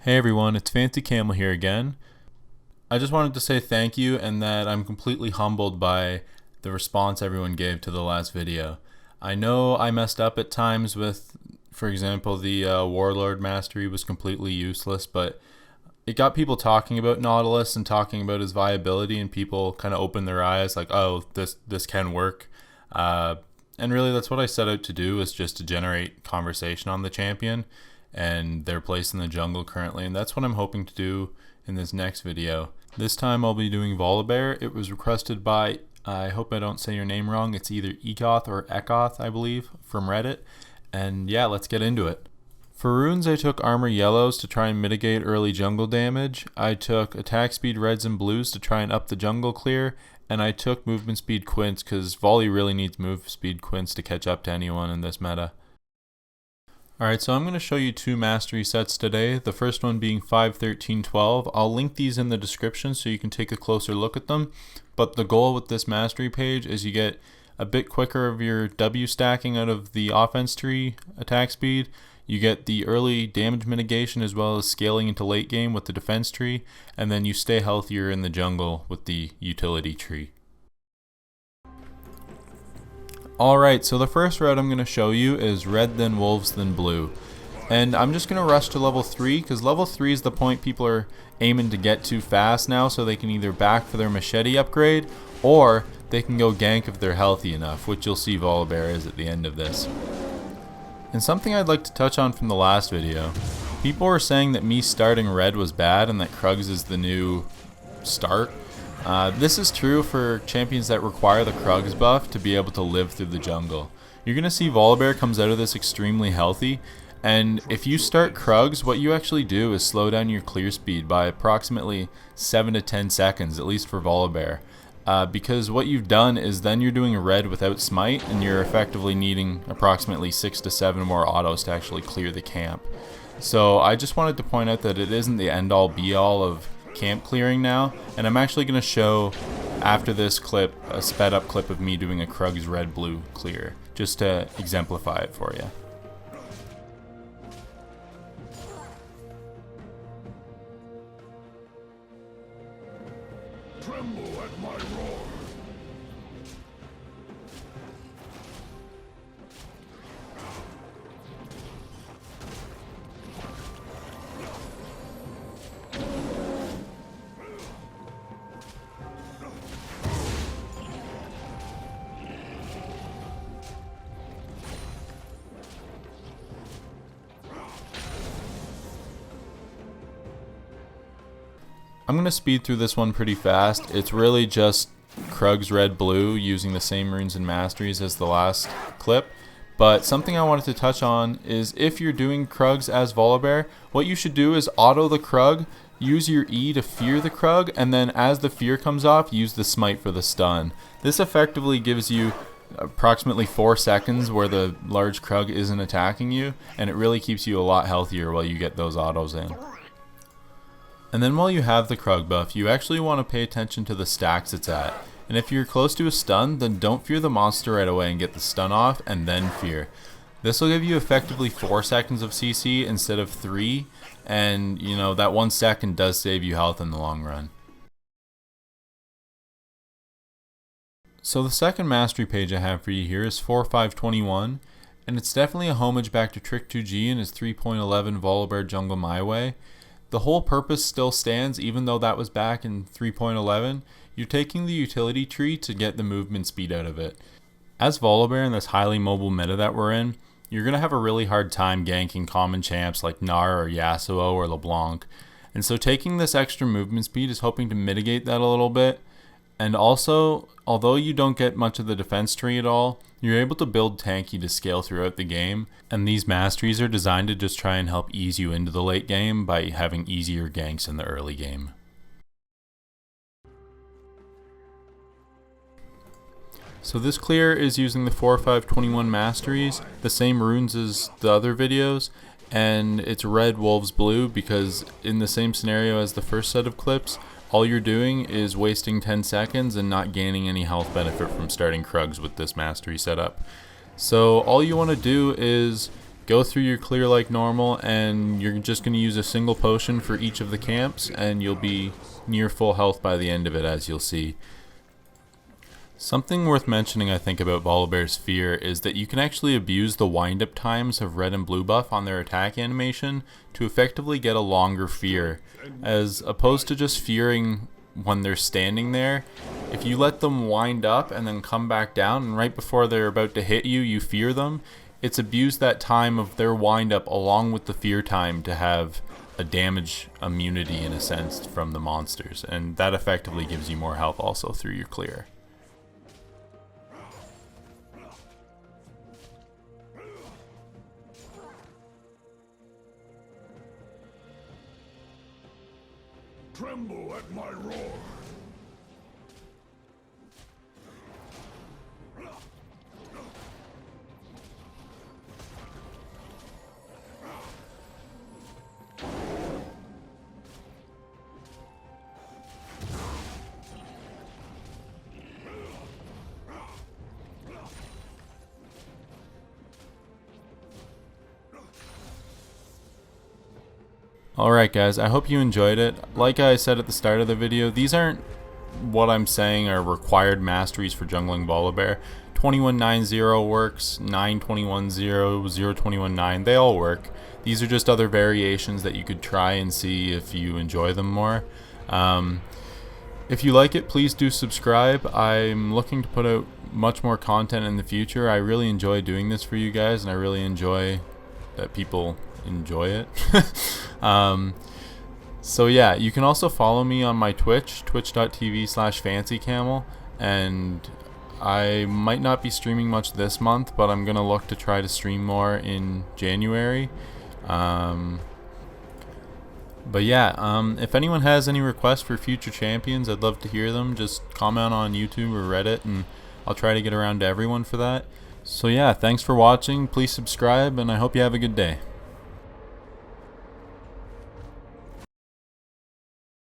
Hey everyone, it's Fancy Camel here again. I just wanted to say thank you and that I'm completely humbled by the response everyone gave to the last video. I know I messed up at times with, for example, the Warlord Mastery was completely useless, but it got people talking about Nautilus and talking about his viability, and people kind of opened their eyes like, oh, this can work. And really that's what I set out to do, is just to generate conversation on the champion and their place in the jungle currently, and that's what I'm hoping to do in this next video. This time I'll be doing Volibear. It was requested by, I hope I don't say your name wrong, it's either Ekoth or Ekoth, I believe, from Reddit. And yeah, let's get into it. For runes, I took armor yellows to try and mitigate early jungle damage. I took attack speed reds and blues to try and up the jungle clear, and I took movement speed quints because Volley really needs move speed quints to catch up to anyone in this meta. Alright, so I'm going to show you two mastery sets today, the first one being 5-13-12. I'll link these in the description so you can take a closer look at them, but the goal with this mastery page is you get a bit quicker of your W stacking out of the offense tree attack speed, you get the early damage mitigation as well as scaling into late game with the defense tree, and then you stay healthier in the jungle with the utility tree. Alright, so the first route I'm going to show you is red then wolves then blue. And I'm just going to rush to level 3 because level 3 is the point people are aiming to get to fast now, so they can either back for their machete upgrade or they can go gank if they're healthy enough, which you'll see Volibear is at the end of this. And something I'd like to touch on from the last video. People were saying that me starting red was bad and that Krugs is the new start. This is true for champions that require the Krugs buff to be able to live through the jungle. You're going to see Volibear comes out of this extremely healthy, and if you start Krugs, what you actually do is slow down your clear speed by approximately 7 to 10 seconds, at least for Volibear. Because what you've done is then you're doing red without smite, and you're effectively needing approximately 6 to 7 more autos to actually clear the camp. So I just wanted to point out that it isn't the end-all be-all of camp clearing now, and I'm actually going to show after this clip a sped up clip of me doing a Krugs red blue clear just to exemplify it for you. Tremble at my roar. I'm going to speed through this one pretty fast. It's really just Krugs red blue using the same runes and masteries as the last clip. But something I wanted to touch on is if you're doing Krugs as Volibear, what you should do is auto the Krug, use your E to fear the Krug, and then as the fear comes off, use the smite for the stun. This effectively gives you approximately 4 seconds where the large Krug isn't attacking you, and it really keeps you a lot healthier while you get those autos in. And then while you have the Krug buff, you actually want to pay attention to the stacks it's at. And if you're close to a stun, then don't fear the monster right away and get the stun off, and then fear. This will give you effectively 4 seconds of CC instead of 3, and you know, that 1 second does save you health in the long run. So the second mastery page I have for you here is 4-5-21, and it's definitely a homage back to Trick2G and his 3.11 Volibear Jungle My Way. The whole purpose still stands even though that was back in 3.11. You're taking the utility tree to get the movement speed out of it. As Volibear in this highly mobile meta that we're in, you're going to have a really hard time ganking common champs like Gnar or Yasuo or LeBlanc. And so taking this extra movement speed is hoping to mitigate that a little bit. And also, although you don't get much of the defense tree at all, you're able to build tanky to scale throughout the game, and these masteries are designed to just try and help ease you into the late game by having easier ganks in the early game. So this clear is using the 4-5-21 masteries, the same runes as the other videos, and it's red, wolves, blue because in the same scenario as the first set of clips, all you're doing is wasting 10 seconds and not gaining any health benefit from starting Krugs with this mastery setup. So all you want to do is go through your clear like normal, and you're just going to use a single potion for each of the camps, and you'll be near full health by the end of it, as you'll see. Something worth mentioning, I think, about Volibear's Fear is that you can actually abuse the wind-up times of red and blue buff on their attack animation to effectively get a longer fear, as opposed to just fearing when they're standing there. If you let them wind up and then come back down, and right before they're about to hit you, you fear them, it's abused that time of their wind-up along with the fear time to have a damage immunity, in a sense, from the monsters, and that effectively gives you more health also through your clear. Tremble at my roar. Alright guys, I hope you enjoyed it. Like I said at the start of the video, these aren't what I'm saying are required masteries for jungling Volibear. 21.9.0 works, 9.21.0, 0.21.9, they all work. These are just other variations that you could try and see if you enjoy them more. If you like it, please do subscribe. I'm looking to put out much more content in the future. I really enjoy doing this for you guys, and I really enjoy that people enjoy it. So yeah, you can also follow me on my Twitch, twitch.tv/fancycamel, and I might not be streaming much this month, but I'm gonna look to try to stream more in January. But yeah, if anyone has any requests for future champions, I'd love to hear them. Just comment on YouTube or Reddit, and I'll try to get around to everyone for that. So yeah, thanks for watching, please subscribe, and I hope you have a good day.